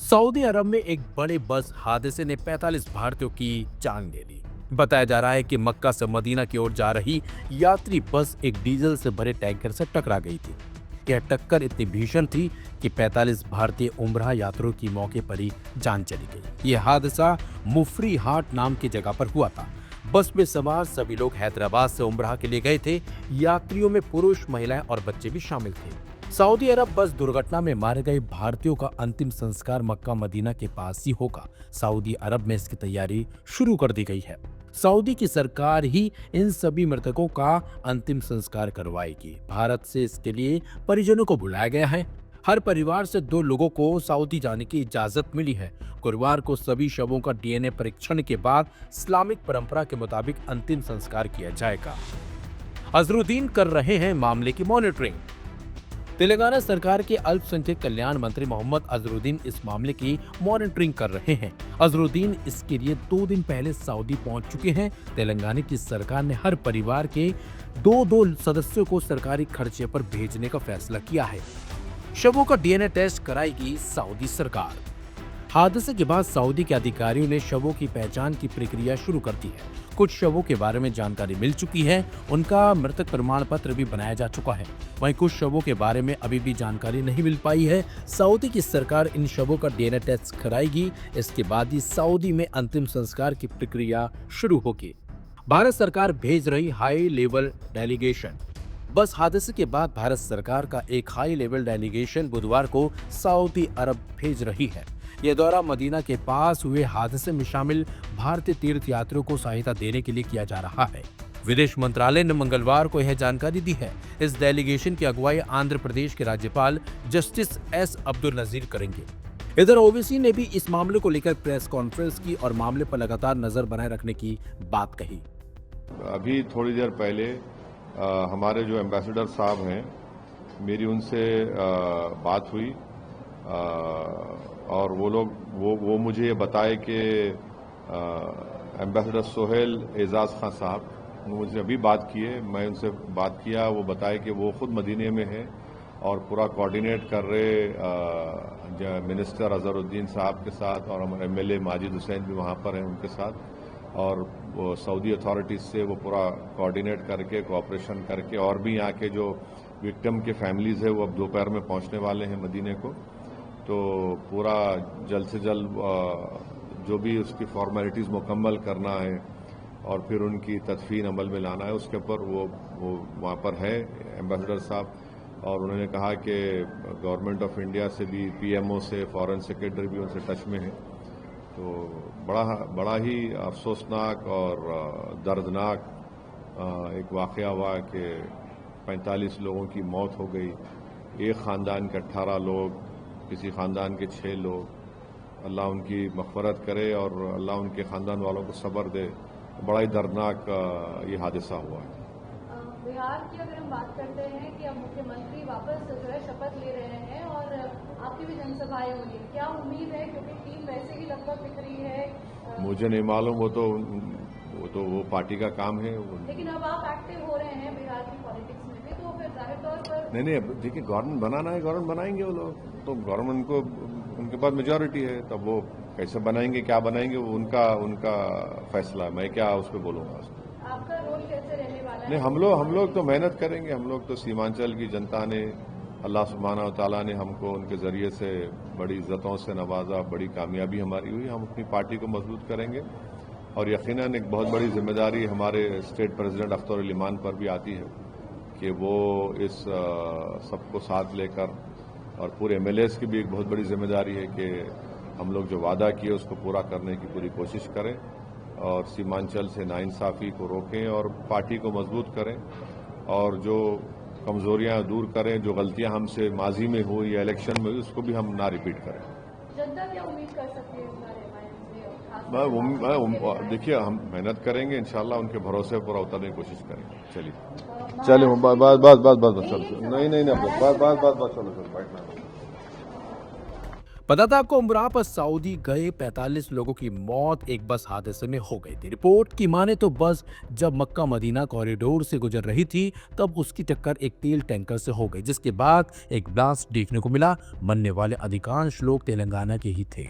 Saudi अरब में एक बड़े बस हादसे ने 45 भारतीयों की जान ले ली। बताया जा रहा है कि मक्का से मदीना की ओर जा रही यात्री बस एक डीजल से भरे टैंकर से टकरा गई थी। यह टक्कर इतनी भीषण थी कि 45 भारतीय उम्राह यात्रियों की मौके पर ही जान चली गई। यह हादसा मुफरी हाट नाम की जगह पर हुआ था। बस में सवार सभी लोग हैदराबाद से उम्राह के लिए गए थे। यात्रियों में पुरुष, महिलाएं और बच्चे भी शामिल थे। सऊदी अरब बस दुर्घटना में मारे गए भारतीयों का अंतिम संस्कार मक्का मदीना के पास ही होगा। सऊदी अरब में इसकी तैयारी शुरू कर दी गई है। सऊदी की सरकार ही इन सभी मृतकों का अंतिम संस्कार करवाएगी। भारत से इसके लिए परिजनों को बुलाया गया है। हर परिवार से 2 लोगों को सऊदी जाने की इजाजत मिली है। गुरुवार को सभी शवों का डीएनए परीक्षण के बाद इस्लामिक परंपरा के मुताबिक अंतिम संस्कार किया जाएगा। अजरुद्दीन कर रहे हैं मामले की मॉनिटरिंग। तेलंगाना सरकार के अल्पसंख्यक कल्याण मंत्री मोहम्मद अजरुद्दीन इस मामले की मॉनिटरिंग कर रहे हैं। अजरुद्दीन इसके लिए 2 दिन पहले सऊदी पहुंच चुके हैं। तेलंगाना की सरकार ने हर परिवार के 2-2 सदस्यों को सरकारी खर्चे पर भेजने का फैसला किया है। शवों का डीएनए टेस्ट कराएगी सऊदी सरकार। हादसे के बाद सऊदी के अधिकारियों ने शवों की पहचान की प्रक्रिया शुरू कर दी है। कुछ शवों के बारे में जानकारी मिल चुकी है, उनका मृतक प्रमाण पत्र भी बनाया जा चुका है। वहीं कुछ शवों के बारे में अभी भी जानकारी नहीं मिल पाई है। सऊदी की सरकार इन शवों का डीएनए टेस्ट कराएगी। इसके बाद ही सऊदी में अंतिम संस्कार की प्रक्रिया शुरू होगी। भारत सरकार भेज रही हाई लेवल डेलीगेशन। बस हादसे के बाद भारत सरकार का एक हाई लेवल डेलीगेशन बुधवार को सऊदी अरब भेज रही है। यह दौरा मदीना के पास हुए हादसे में शामिल भारतीय तीर्थ यात्रियों को सहायता देने के लिए किया जा रहा है। विदेश मंत्रालय ने मंगलवार को यह जानकारी दी है। इस डेलीगेशन की अगुवाई आंध्र प्रदेश के राज्यपाल जस्टिस एस अब्दुल नजीर करेंगे। इधर ओवैसी ने भी इस मामले को लेकर प्रेस कॉन्फ्रेंस की और मामले पर लगातार नजर बनाए रखने की बात कही। अभी थोड़ी देर पहले हमारे जो एम्बेसडर साहब हैं, मेरी उनसे बात हुई और वो मुझे ये बताए कि एम्बेसडर सोहेल एजाज खान साहब मुझे अभी बात किए। मैं उनसे बात किया, वो बताए कि वो खुद मदीने में है और पूरा कोऑर्डिनेट कर रहे मिनिस्टर अजहरुद्दीन साहब के साथ, और हमारे एमएलए माजिद हुसैन भी वहाँ पर हैं उनके साथ, और वो सऊदी अथॉरिटीज से वो पूरा कोऑर्डिनेट करके, कोऑपरेशन करके, और भी यहाँ के जो विक्टिम के फैमिलीज है वो अब दोपहर में पहुँचने वाले हैं मदीने को। तो पूरा जल्द से जल्द जो भी उसकी फॉर्मेलिटीज़ मुकम्मल करना है और फिर उनकी तदफीन अमल में लाना है, उसके ऊपर वो वहाँ पर है एम्बेसडर साहब। और उन्होंने कहा कि गवर्नमेंट ऑफ इंडिया से भी, पीएमओ से, फॉरेन सेक्रेटरी भी उनसे टच में है। तो बड़ा ही अफसोसनाक और दर्दनाक एक वाक़या हुआ कि 45 लोगों की मौत हो गई। एक ख़ानदान के 18 लोग, किसी ख़ानदान के 6 लोग। अल्लाह उनकी मग़फ़रत करे और अल्लाह उनके ख़ानदान वालों को सब्र दे। बड़ा ही दर्दनाक ये हादसा हुआ है। बिहार की अगर हम बात करते हैं कि अब मुख्यमंत्री वापस जो है शपथ ले रहे हैं और आपकी भी जनसभाएं होंगी, क्या उम्मीद है? क्योंकि टीम वैसे भी लगभग बिखरी है। मुझे नहीं मालूम, वो तो पार्टी का काम है। लेकिन अब आप एक्टिव हो रहे हैं बिहार की पॉलिटिक्स में भी, तो फिर जाहिर तौर पर नहीं, देखिए, गवर्नमेंट बनाना है, गवर्नमेंट बनाएंगे वो लोग। तो गवर्नमेंट को, उनके पास मेजॉरिटी है, तब वो कैसे बनाएंगे, क्या बनाएंगे, वो उनका फैसला है। मैं क्या उस पर बोलूँगा। आपका रोल कैसे रहने वाला है? नहीं, हम लोग तो मेहनत करेंगे। हम लोग तो सीमांचल की जनता ने, अल्लाह सुब्हाना व तआला ने हमको उनके ज़रिए से बड़ी इज़्ज़तों से नवाजा, बड़ी कामयाबी हमारी हुई। हम अपनी पार्टी को मजबूत करेंगे और यकीनन एक बहुत बड़ी जिम्मेदारी हमारे स्टेट प्रेसिडेंट अख्तर अली मान पर भी आती है कि वो इस सबको साथ लेकर, और पूरे एमएलएस की भी एक बहुत बड़ी जिम्मेदारी है कि हम लोग जो वादा किए उसको पूरा करने की पूरी कोशिश करें और सीमांचल से नाइंसाफ़ी को रोकें और पार्टी को मजबूत करें और जो कमजोरियां दूर करें, जो गलतियां हमसे माजी में हुई या इलेक्शन में हुई उसको भी हम ना रिपीट करें। जनता क्या उम्मीद कर सकती है इस बारे में? देखिए, हम मेहनत करेंगे, इंशाल्लाह उनके भरोसे पर उतरने की कोशिश करेंगे। चलिए बस चलो, नहीं, बैठना। पता था आपको उमराह पर सऊदी गए 45 लोगों की मौत एक बस हादसे में हो गई थी। रिपोर्ट की माने तो बस जब मक्का मदीना कॉरिडोर से गुजर रही थी तब उसकी टक्कर एक तेल टैंकर से हो गई, जिसके बाद एक ब्लास्ट देखने को मिला। मरने वाले अधिकांश लोग तेलंगाना के ही थे।